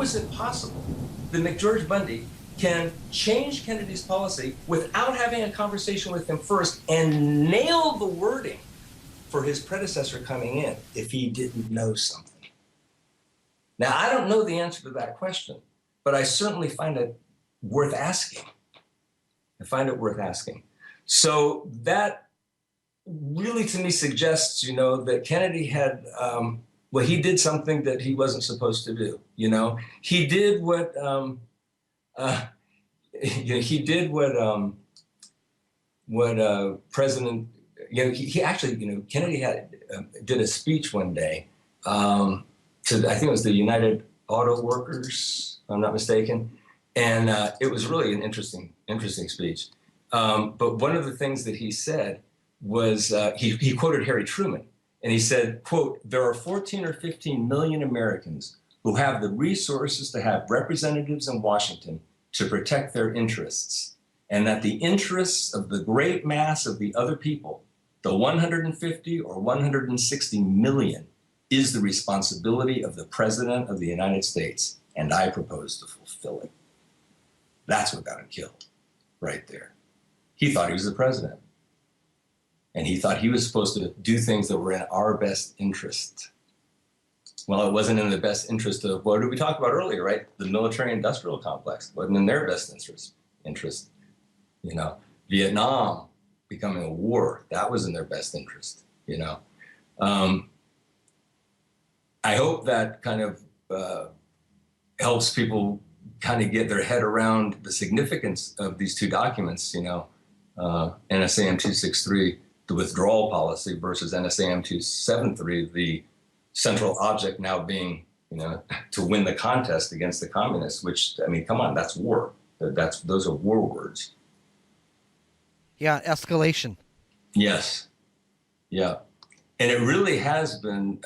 is it possible that McGeorge Bundy can change Kennedy's policy without having a conversation with him first and nail the wording for his predecessor coming in if he didn't know something? Now, I don't know the answer to that question, but I certainly find it worth asking. I find it worth asking. So that really, to me, suggests, that Kennedy had, he did something that he wasn't supposed to do. He did what, President, he actually, Kennedy did a speech one day to, I think it was the United Auto Workers, if I'm not mistaken. And it was really an interesting speech. But one of the things that he said was, he quoted Harry Truman, and he said, quote, "There are 14 or 15 million Americans who have the resources to have representatives in Washington to protect their interests, and that the interests of the great mass of the other people, the 150 or 160 million, is the responsibility of the President of the United States, and I propose to fulfill it." That's what got him killed, right there. He thought he was the president. And he thought he was supposed to do things that were in our best interest. Well, it wasn't in the best interest of, what did we talk about earlier, right? The military-industrial complex wasn't in their best interest. Vietnam becoming a war, that was in their best interest, I hope that kind of helps people kind of get their head around the significance of these two documents, NSAM 263, the withdrawal policy, versus NSAM 273, the central object now being, to win the contest against the communists, which, I mean, come on, that's war. Those are war words. Yeah, escalation. Yes. Yeah. And it really has been,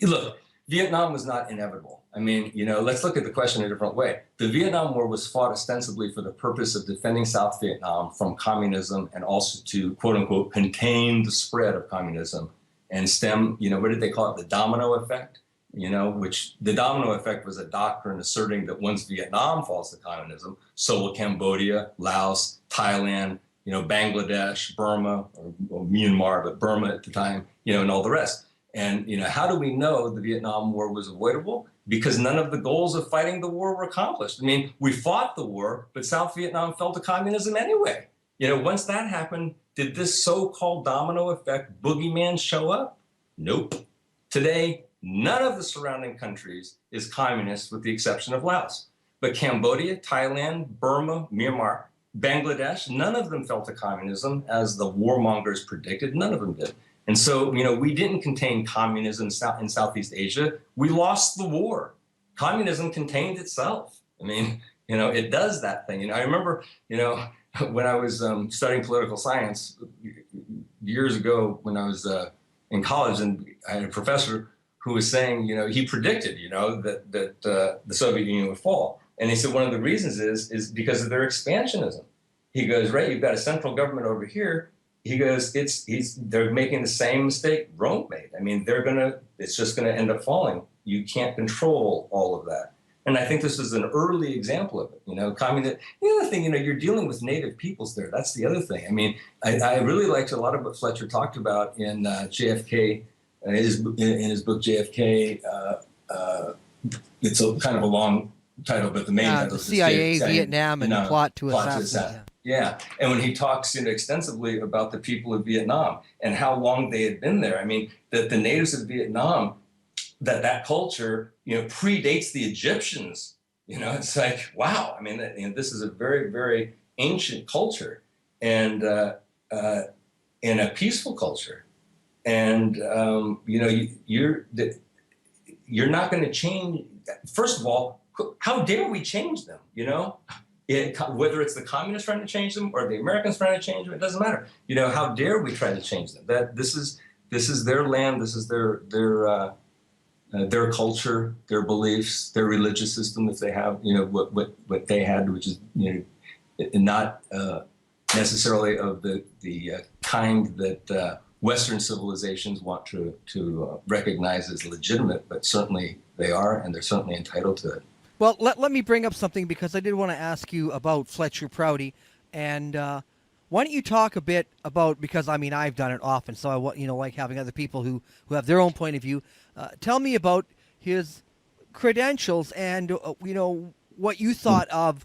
look, Vietnam was not inevitable. I mean, let's look at the question a different way. The Vietnam War was fought ostensibly for the purpose of defending South Vietnam from communism, and also to, quote unquote, contain the spread of communism and stem, what did they call it? The domino effect, which the domino effect was a doctrine asserting that once Vietnam falls to communism, so will Cambodia, Laos, Thailand, Bangladesh, Burma, or Myanmar, but Burma at the time, and all the rest. And, how do we know the Vietnam War was avoidable? Because none of the goals of fighting the war were accomplished. I mean, we fought the war, but South Vietnam fell to communism anyway. Once that happened, did this so-called domino effect boogeyman show up? Nope. Today, none of the surrounding countries is communist with the exception of Laos. But Cambodia, Thailand, Burma, Myanmar, Bangladesh, none of them fell to communism as the warmongers predicted. None of them did. And so, we didn't contain communism in Southeast Asia. We lost the war. Communism contained itself. I mean, it does that thing. I remember, when I was studying political science years ago when I was in college, and I had a professor who was saying, he predicted, that the Soviet Union would fall. And he said one of the reasons is because of their expansionism. He goes, right, you've got a central government over here. He goes, they're making the same mistake Rome made. I mean, it's just gonna end up falling. You can't control all of that. And I think this is an early example of it. The other thing, you're dealing with native peoples there. That's the other thing. I mean, I really liked a lot of what Fletcher talked about in JFK, in his book JFK. It's kind of a long title, but the main title is the CIA, Vietnam, and the plot to assassinate. Yeah, and when he talks extensively about the people of Vietnam and how long they had been there, I mean, that the natives of Vietnam, that culture, predates the Egyptians. It's like, wow. I mean, this is a very, very ancient culture, and a peaceful culture, and you're not going to change. First of all, how dare we change them? Whether it's the communists trying to change them or the Americans trying to change them, it doesn't matter. How dare we try to change them? That this is their land, this is their culture, their beliefs, their religious system that they have. What they had, which is not necessarily of the kind that Western civilizations want to recognize as legitimate, but certainly they are, and they're certainly entitled to it. Well, let me bring up something, because I did want to ask you about Fletcher Proudy, and why don't you talk a bit about, because I mean I've done it often, so I like having other people who have their own point of view. Tell me about his credentials and what you thought of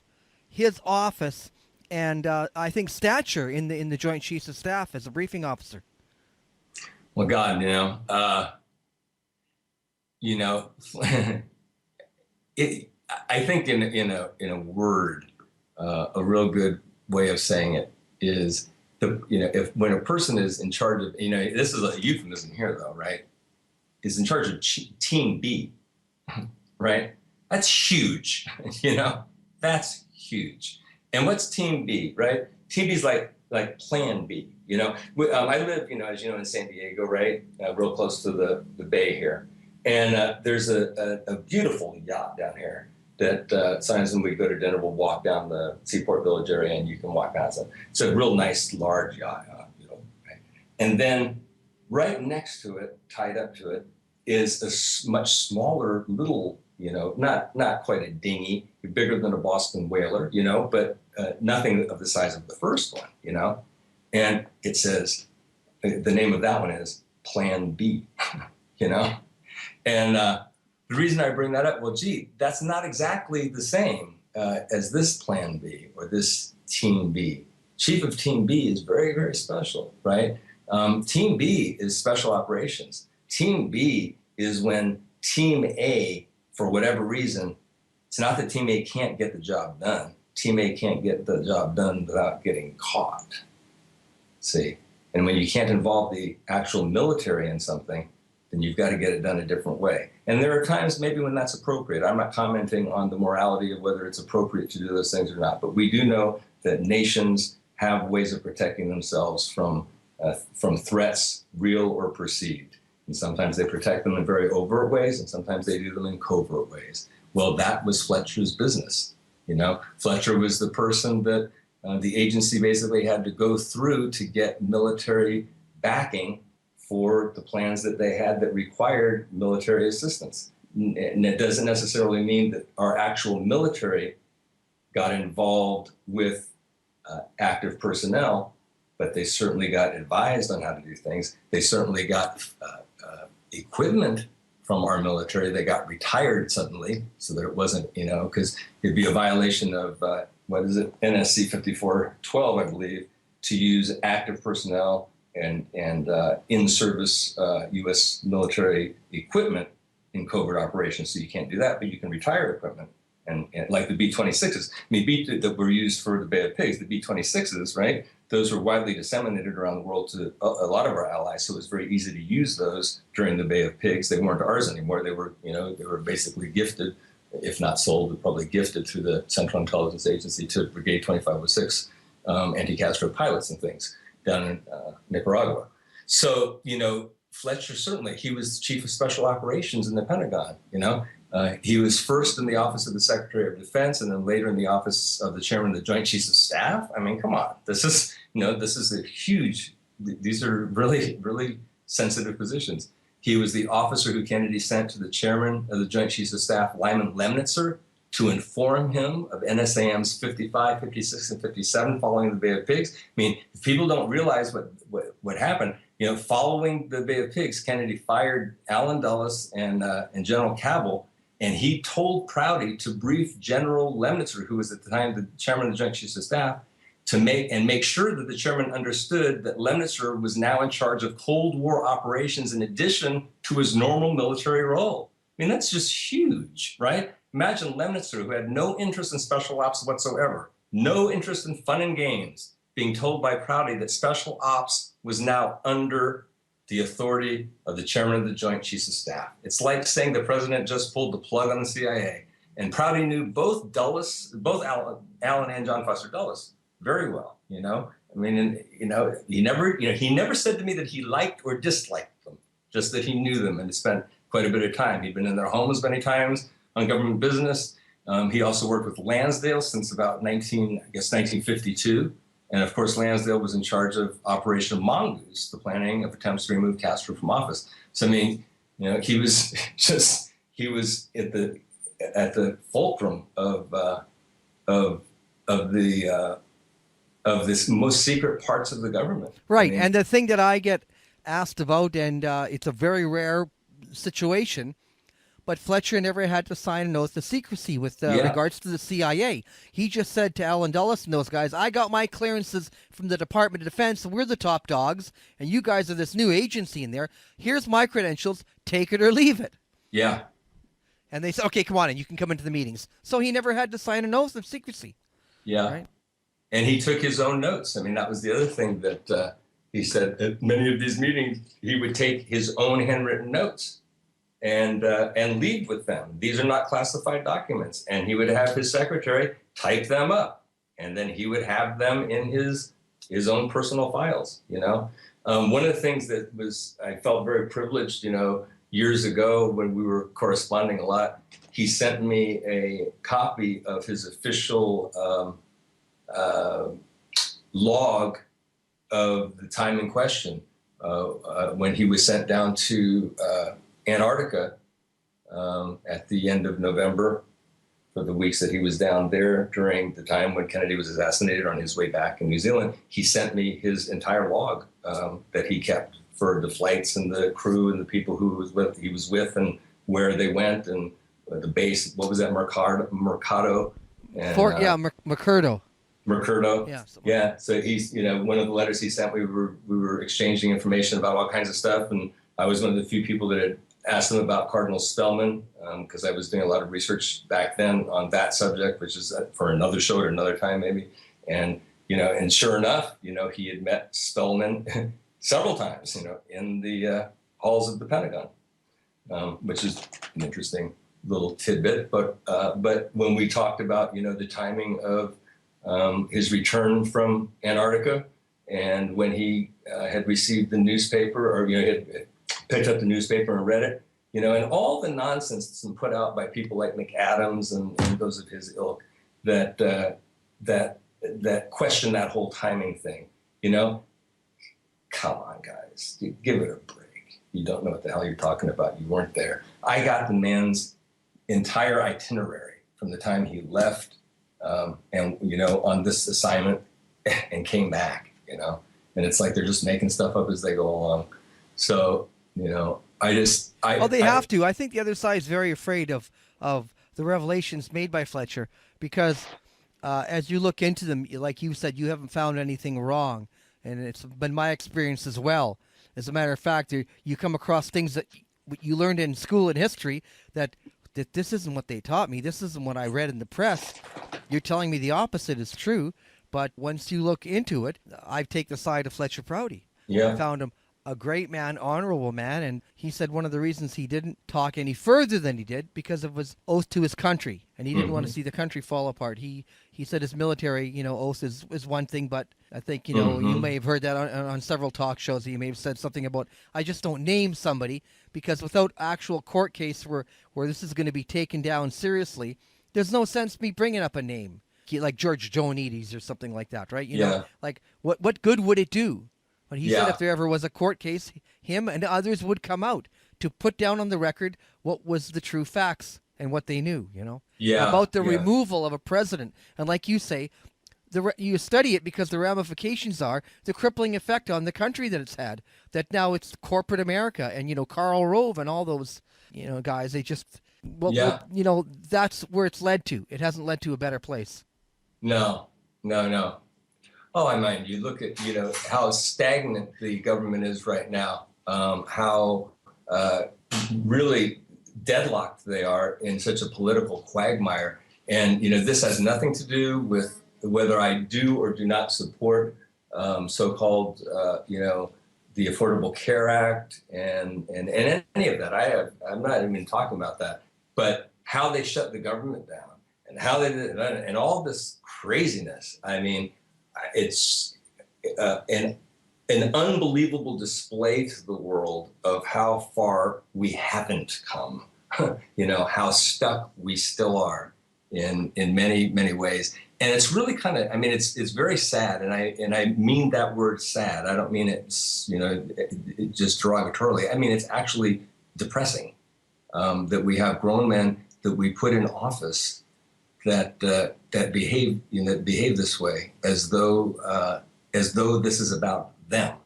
his office and I think stature in the Joint Chiefs of Staff as a briefing officer. Well, God, I think in a word, a real good way of saying it is when a person is in charge of, this is a euphemism here though, right? Is in charge of Team B, right? That's huge, that's huge. And what's Team B, right? Team B is like Plan B, I live, as you know, in San Diego, right? Real close to the bay here. And there's a beautiful yacht down here that sometimes when we go to dinner, we'll walk down the Seaport Village area and you can walk past it. It's a real nice, large yacht, right? And then right next to it, tied up to it, is a much smaller little, not quite a dinghy, bigger than a Boston whaler, but nothing of the size of the first one, And it says, the name of that one is Plan B, And the reason I bring that up, well, gee, that's not exactly the same as this Plan B or this Team B. Chief of Team B is very, very special, right? Team B is special operations. Team B is when Team A, for whatever reason, it's not that Team A can't get the job done. Team A can't get the job done without getting caught. See? And when you can't involve the actual military in something, then you've got to get it done a different way. And there are times maybe when that's appropriate. I'm not commenting on the morality of whether it's appropriate to do those things or not, but we do know that nations have ways of protecting themselves from threats, real or perceived. And sometimes they protect them in very overt ways, and sometimes they do them in covert ways. Well, that was Fletcher's business. Fletcher was the person that the agency basically had to go through to get military backing for the plans that they had that required military assistance. And it doesn't necessarily mean that our actual military got involved with active personnel, but they certainly got advised on how to do things. They certainly got equipment from our military. They got retired suddenly so that it wasn't, because it'd be a violation of, NSC 5412, I believe, to use active personnel and in-service U.S. military equipment in covert operations. So you can't do that, but you can retire equipment. And like the B-26s, that were used for the Bay of Pigs, the B-26s, right? Those were widely disseminated around the world to a lot of our allies, so it was very easy to use those during the Bay of Pigs. They weren't ours anymore. They were basically gifted, if not sold, probably gifted through the Central Intelligence Agency to Brigade 2506 anti-Castro pilots and things down in Nicaragua. So, Fletcher, certainly, he was chief of special operations in the Pentagon, He was first in the office of the Secretary of Defense and then later in the office of the Chairman of the Joint Chiefs of Staff. I mean, come on, this is a huge, these are really, really sensitive positions. He was the officer who Kennedy sent to the Chairman of the Joint Chiefs of Staff, Lyman Lemnitzer, to inform him of NSAM's 55, 56, and 57 following the Bay of Pigs. I mean, if people don't realize what happened, following the Bay of Pigs, Kennedy fired Allen Dulles and General Cabell, and he told Proudy to brief General Lemnitzer, who was at the time the Chairman of the Joint Chiefs of Staff, to make sure that the chairman understood that Lemnitzer was now in charge of Cold War operations in addition to his normal military role. I mean, that's just huge, right? Imagine Lemnitzer, who had no interest in special ops whatsoever, no interest in fun and games, being told by Proudy that special ops was now under the authority of the Chairman of the Joint Chiefs of Staff. It's like saying the president just pulled the plug on the CIA. And Proudy knew both Allen and John Foster Dulles very well, I mean, he never said to me that he liked or disliked them, just that he knew them and spent quite a bit of time. He'd been in their homes many times on government business. He also worked with Lansdale since about 1952. And of course, Lansdale was in charge of Operation Mongoose, the planning of attempts to remove Castro from office. So I mean, he was he was at the fulcrum of this most secret parts of the government. Right, I mean, and the thing that I get asked about, and it's a very rare situation, but Fletcher never had to sign an oath of secrecy with regards to the CIA. He just said to Allen Dulles and those guys, I got my clearances from the Department of Defense, we're the top dogs, and you guys are this new agency in there. Here's my credentials, take it or leave it. Yeah. And they said, okay, come on in, you can come into the meetings. So he never had to sign an oath of secrecy. Yeah. Right? And he took his own notes. I mean, that was the other thing that he said at many of these meetings, he would take his own handwritten notes and leave with them. These are not classified documents. And he would have his secretary type them up. And then he would have them in his own personal files, One of the things that I felt very privileged, years ago when we were corresponding a lot, he sent me a copy of his official log of the time in question when he was sent down to Antarctica at the end of November for the weeks that he was down there during the time when Kennedy was assassinated on his way back in New Zealand. He sent me his entire log that he kept for the flights and the crew and the people he was with and where they went and the base. What was that? Mercado. And, Mercado. Mercado. Yeah. Yeah. So he's, one of the letters he sent, we were exchanging information about all kinds of stuff. And I was one of the few people that had asked him about Cardinal Spellman, because I was doing a lot of research back then on that subject, which is for another show at another time, maybe. And, and sure enough, he had met Spellman several times, in the halls of the Pentagon, which is an interesting little tidbit. But when we talked about, the timing of his return from Antarctica and when he had received the newspaper or, had picked up the newspaper and read it, and all the nonsense that's been put out by people like McAdams and those of his ilk that question that whole timing thing, Come on, guys, give it a break. You don't know what the hell you're talking about. You weren't there. I got the man's entire itinerary from the time he left and, on this assignment and came back, and it's like they're just making stuff up as they go along. So, they have to. I think the other side is very afraid of the revelations made by Fletcher because as you look into them, like you said, you haven't found anything wrong. And it's been my experience as well. As a matter of fact, you come across things that you learned in school in history that this isn't what they taught me. This isn't what I read in the press. You're telling me the opposite is true. But once you look into it, I take the side of Fletcher Proudy. Yeah. I found him a great man, honorable man, and he said one of the reasons he didn't talk any further than he did because of his oath to his country, and he didn't want to see the country fall apart. He said his military, oath is one thing, but I think, you may have heard that on several talk shows. He may have said something about, I just don't name somebody because without actual court case where this is going to be taken down seriously, there's no sense me bringing up a name like George Joanides or something like that, right? You know, like what good would it do? But he said if there ever was a court case, him and others would come out to put down on the record what was the true facts and what they knew, about the removal of a president. And like you say, you study it because the ramifications are the crippling effect on the country that it's had, that now it's corporate America and, Karl Rove and all those, guys, they just, that's where it's led to. It hasn't led to a better place. No. Oh, I mean, you look at, how stagnant the government is right now, how really deadlocked they are in such a political quagmire. And, this has nothing to do with whether I do or do not support so-called, the Affordable Care Act and any of that. I'm not even talking about that. But how they shut the government down and how they did it and all this craziness. I mean, it's an unbelievable display to the world of how far we haven't come, how stuck we still are in many, many ways. And it's really kind of, I mean, it's very sad, and I mean that word sad. I don't mean it's, it just derogatorily. I mean, it's actually depressing that we have grown men that we put in office that behave this way, as though this is about them,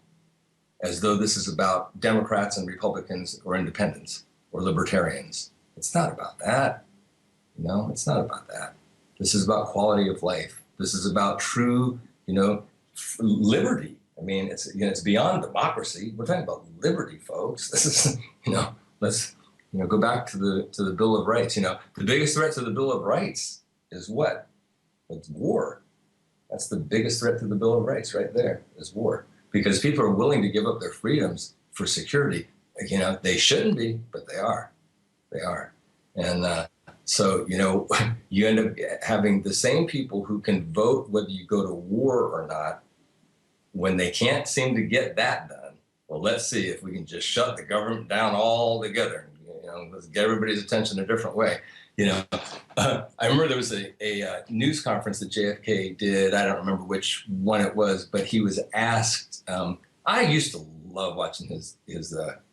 as though this is about Democrats and Republicans or independents or libertarians. It's not about that. It's not about that. This is about quality of life. This is about true, liberty. I mean, it's beyond democracy. We're talking about liberty, folks. This is, let's, go back to the Bill of Rights. The biggest threat to the Bill of Rights is what? It's war. That's the biggest threat to the Bill of Rights right there, is war. Because people are willing to give up their freedoms for security. They shouldn't be, but they are. They are. And so, you end up having the same people who can vote whether you go to war or not. When they can't seem to get that done, well, let's see if we can just shut the government down altogether. Let's get everybody's attention a different way. I remember there was a news conference that JFK did. I don't remember which one it was, but he was asked. I used to love watching his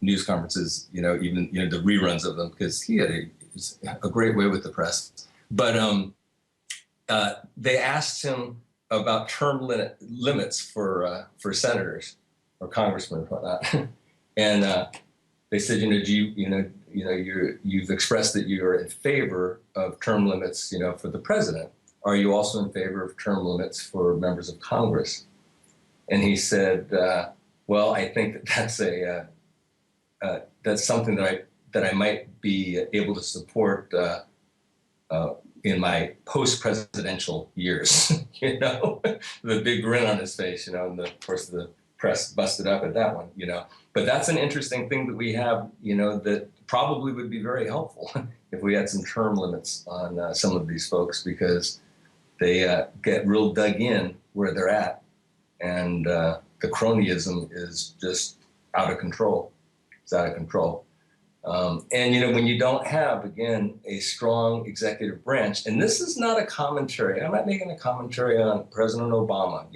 news conferences. Even the reruns of them, because he had a great way with the press. But they asked him about term limits for senators or congressmen and whatnot, and they said, you've expressed that you're in favor of term limits, for the president. Are you also in favor of term limits for members of Congress? And he said, well, I think that's something that I might be able to support in my post-presidential years. The big grin on his face, and of course the press busted up at that one, But that's an interesting thing that we have, that probably would be very helpful if we had some term limits on some of these folks, because they get real dug in where they're at, and the cronyism is just out of control. It's out of control. And, when you don't have, again, a strong executive branch, and this is not a commentary. I'm not making a commentary on President Obama,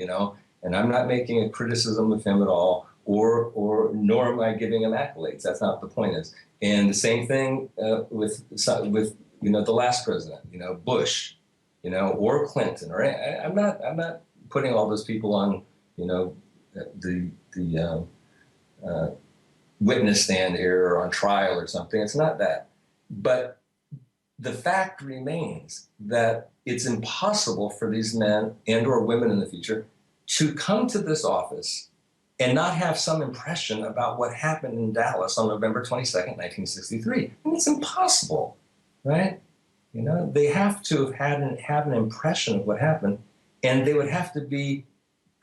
and I'm not making a criticism of him at all, or nor am I giving him accolades. That's not the point is. And the same thing with the last president, Bush, or Clinton, or I'm not putting all those people on, the witness stand here or on trial or something. It's not that. But the fact remains that it's impossible for these men and or women in the future to come to this office and not have some impression about what happened in Dallas on November 22nd, 1963. And it's impossible, right? They have to have an impression of what happened, and they would have to be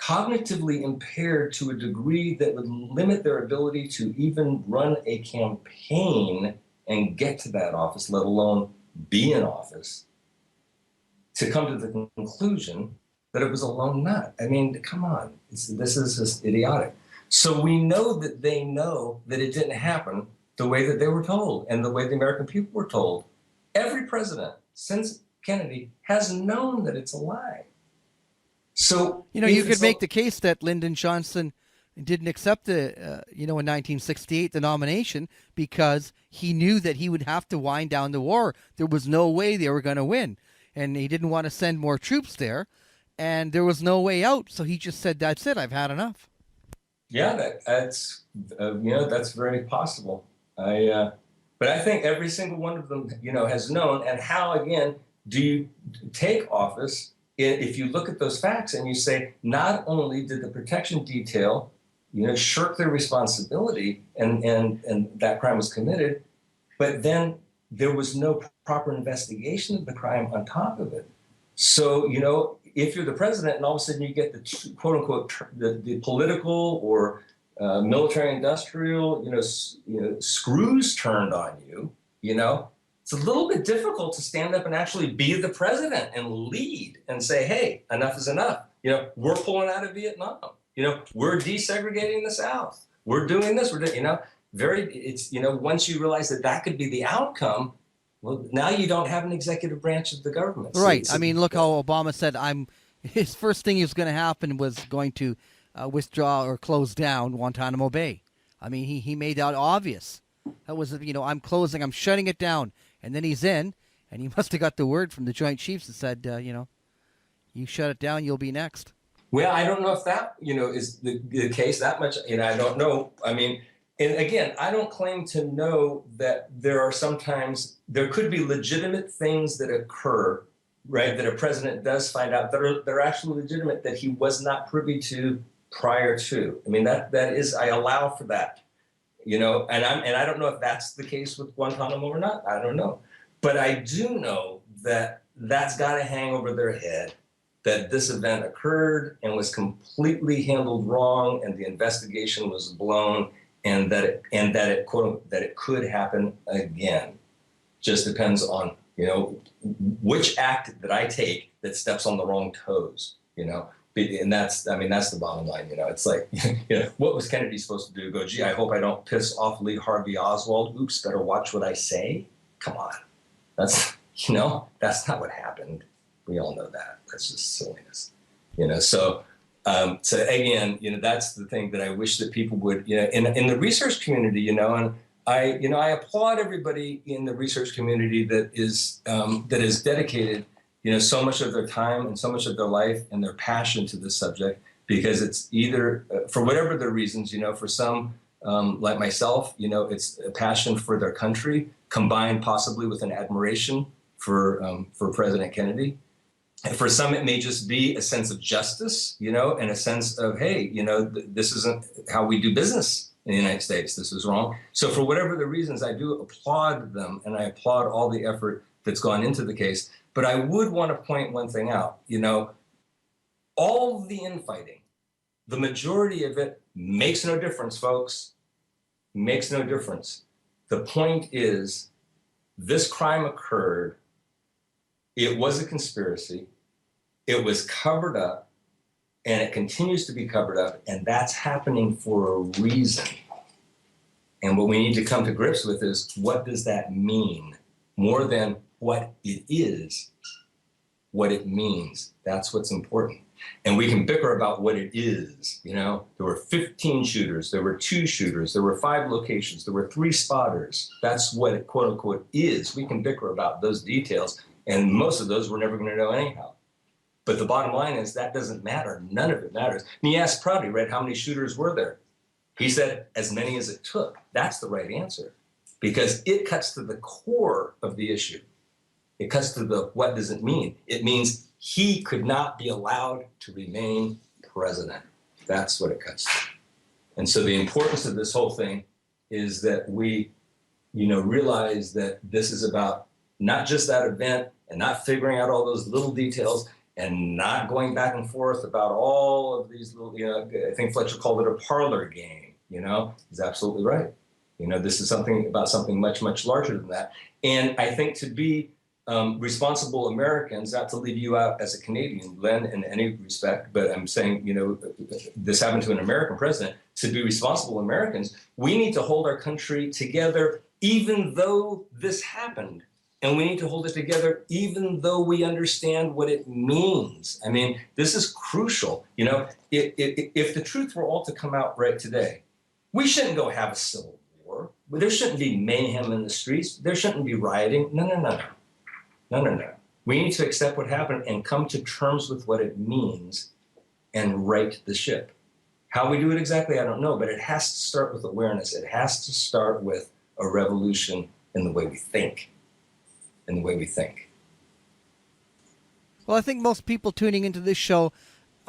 cognitively impaired to a degree that would limit their ability to even run a campaign and get to that office, let alone be in office, to come to the conclusion that it was a lone nut. I mean, come on, this is just idiotic. So we know that they know that it didn't happen the way that they were told and the way the American people were told. Every president since Kennedy has known that it's a lie. So you could make the case that Lyndon Johnson didn't accept the, in 1968, the nomination, because he knew that he would have to wind down the war. There was no way they were going to win, and he didn't want to send more troops there, and there was no way out. So he just said, "That's it. I've had enough." Yeah, that's that's very possible. But I think every single one of them, has known. And how, again, do you take office? If you look at those facts and you say, not only did the protection detail, shirk their responsibility and that crime was committed, but then there was no proper investigation of the crime on top of it. So, if you're the president and all of a sudden you get the quote unquote, the political or military industrial, screws turned on you, it's a little bit difficult to stand up and actually be the president and lead and say, hey, enough is enough. We're pulling out of Vietnam. We're desegregating the South. We're doing this. We're doing, once you realize that could be the outcome, Well, now you don't have an executive branch of the government. Right. I mean, look how Obama said his first thing he was going to happen was going to withdraw or close down Guantanamo Bay. I mean, he made that obvious. That was, I'm shutting it down. And then he's in, and he must have got the word from the Joint Chiefs that said, you shut it down, you'll be next. Well, I don't know if that, is the case that much. I don't know. I mean, and again, I don't claim to know that there could be legitimate things that occur, right, that a president does find out that are actually legitimate that he was not privy to prior to. I mean, that is, I allow for that, and I don't know if that's the case with Guantanamo or not. I don't know. But I do know that that's got to hang over their head, that this event occurred and was completely handled wrong, and the investigation was blown, and that it quote that it could happen again. Just depends on which act that I take that steps on the wrong toes. And that's the bottom line. It's like what was Kennedy supposed to do? Go, gee, I hope I don't piss off Lee Harvey Oswald. Oops, better watch what I say. Come on, that's not what happened. We all know that. That's just silliness, So again, that's the thing that I wish that people would, in the research community, and I applaud everybody in the research community that is dedicated, so much of their time and so much of their life and their passion to this subject, because it's either for whatever their reasons, for some like myself, it's a passion for their country combined possibly with an admiration for President Kennedy. And for some, it may just be a sense of justice, and a sense of, hey, this isn't how we do business in the United States. This is wrong. So for whatever the reasons, I do applaud them, and I applaud all the effort that's gone into the case. But I would want to point one thing out. All the infighting, the majority of it makes no difference, folks. Makes no difference. The point is, this crime occurred. It was a conspiracy. It was covered up, and it continues to be covered up, and that's happening for a reason. And what we need to come to grips with is, what does that mean? More than what it is, what it means. That's what's important. And we can bicker about what it is. There were 15 shooters, there were 2 shooters, there were 5 locations, there were 3 spotters. That's what it quote unquote is. We can bicker about those details. And most of those we're never going to know anyhow. But the bottom line is that doesn't matter. None of it matters. And he asked Proudy, right, how many shooters were there? He said, as many as it took. That's the right answer, because it cuts to the core of the issue. It cuts to the what does it mean? It means he could not be allowed to remain president. That's what it cuts to. And so the importance of this whole thing is that we, realize that this is about not just that event, and not figuring out all those little details, and not going back and forth about all of these little, I think Fletcher called it a parlor game, he's absolutely right. This is something much, much larger than that. And I think to be responsible Americans, not to leave you out as a Canadian, Len, in any respect, but I'm saying, this happened to an American president, to be responsible Americans, we need to hold our country together even though this happened. And we need to hold it together even though we understand what it means. I mean, this is crucial. If the truth were all to come out right today, we shouldn't go have a civil war. There shouldn't be mayhem in the streets. There shouldn't be rioting. No. We need to accept what happened and come to terms with what it means and right the ship. How we do it exactly, I don't know, but it has to start with awareness. It has to start with a revolution in the way we think. Well, I think most people tuning into this show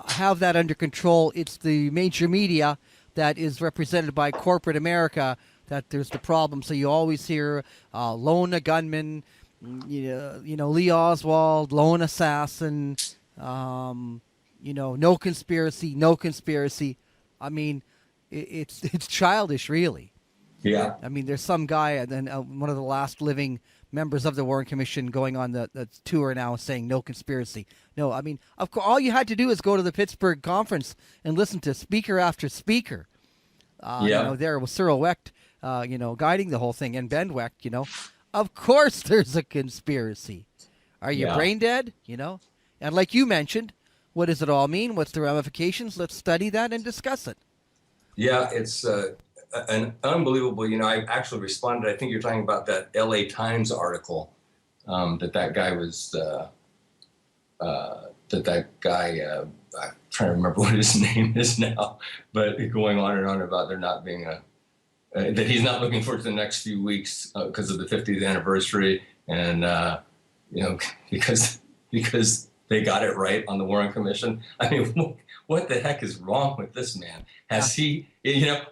have that under control. It's the major media that is represented by corporate America that there's the problem. So you always hear lone gunman, Lee Oswald, lone assassin, no conspiracy. I mean, it's childish, really. Yeah. I mean, there's some guy, and then one of the last living members of the Warren Commission going on the tour now saying no conspiracy. No, I mean, of course, all you had to do is go to the Pittsburgh conference and listen to speaker after speaker. There was Cyril Wecht, guiding the whole thing, and Ben Wecht, Of course there's a conspiracy. Are you Yeah. brain dead? You know? And like you mentioned, what does it all mean? What's the ramifications? Let's study that and discuss it. Yeah, it's an unbelievable, I actually responded. I think you're talking about that LA Times article that guy was, I'm trying to remember what his name is now, but going on and on about there not being that he's not looking forward to the next few weeks because of the 50th anniversary. And, because they got it right on the Warren Commission. I mean, what the heck is wrong with this man? Has he,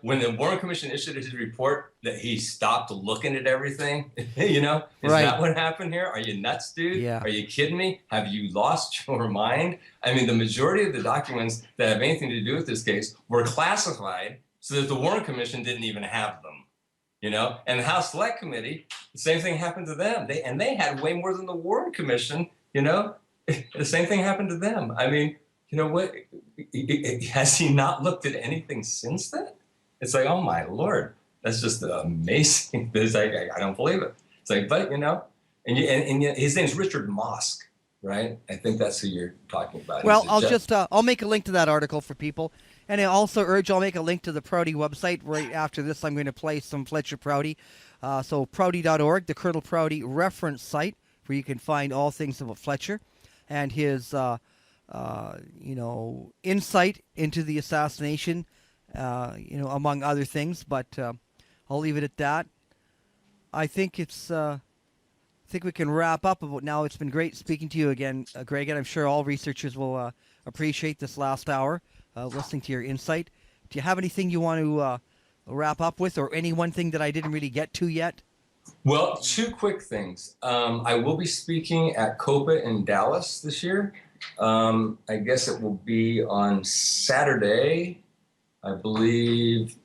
when the Warren Commission issued his report, that he stopped looking at everything? Is Right. that what happened here? Are you nuts, dude? Yeah. Are you kidding me? Have you lost your mind? I mean, the majority of the documents that have anything to do with this case were classified so that the Warren Commission didn't even have them. And the House Select Committee, the same thing happened to them. They had way more than the Warren Commission. The same thing happened to them. I mean, what? Has he not looked at anything since then? It's like, oh my Lord, that's just amazing. It's like, I don't believe it. It's like, but and his name's Richard Mosk, right? I think that's who you're talking about. Well, I'll make a link to that article for people. And I also I'll make a link to the Proudy website. Right after this, I'm going to play some Fletcher Proudy. So Proudy.org, the Colonel Proudy reference site, where you can find all things about Fletcher and his, insight into the assassination, among other things. But I'll leave it at that. I think we can wrap up about now. It's been great speaking to you again, Greg, and I'm sure all researchers will appreciate this last hour, listening to your insight. Do you have anything you want to wrap up with, or any one thing that I didn't really get to yet? Well, two quick things. I will be speaking at COPA in Dallas this year. I guess it will be on Saturday. I believe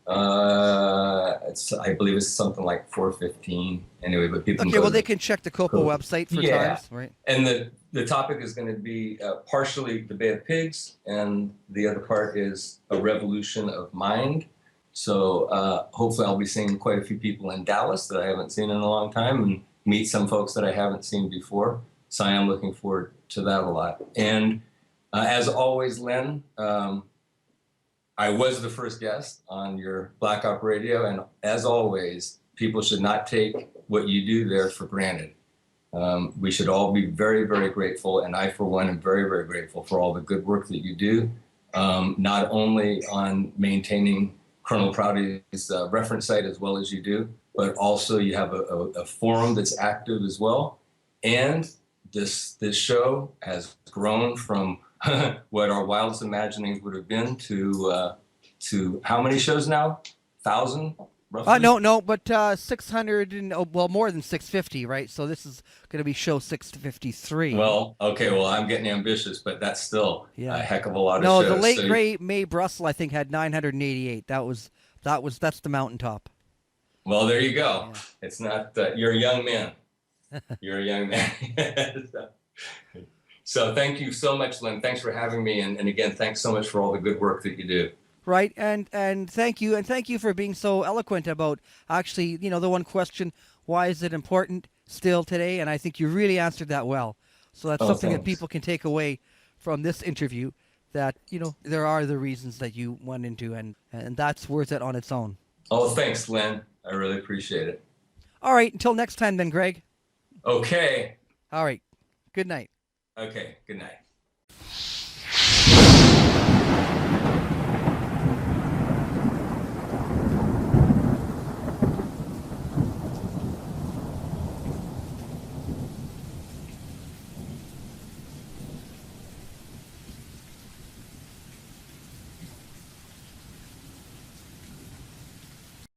it's something like 4:15. Anyway, but people. Okay, well, they can check the COPA website for times, right? And the topic is going to be partially the Bay of Pigs, and the other part is a revolution of mind. So hopefully I'll be seeing quite a few people in Dallas that I haven't seen in a long time, and meet some folks that I haven't seen before. So I am looking forward to that a lot. And as always, Len, I was the first guest on your Black Op Radio, and as always, people should not take what you do there for granted. We should all be very, very grateful, and I, for one, am very, very grateful for all the good work that you do, not only on maintaining Colonel Proudy's reference site as well as you do, but also you have a forum that's active as well. And this show has grown from what our wildest imaginings would have been to how many shows now? 1,000, roughly? No, but 600 and more than 650, right? So this is going to be show 653. Well, okay, well, I'm getting ambitious, but that's still a heck of a lot of shows. shows. No, the late great Mae Brussel, I think, had 988. That's the mountaintop. Well, there you go. Yeah. It's not you're a young man. You're a young man. So thank you so much, Lynn. Thanks for having me, and again, thanks so much for all the good work that you do. Right, and thank you for being so eloquent about actually, the one question, why is it important still today? And I think you really answered that well. So that's something that people can take away from this interview, that, there are the reasons that you went into, and that's worth it on its own. Oh, thanks, Lynn. I really appreciate it. All right, until next time then, Greg. Okay. All right. Good night. Okay, good night.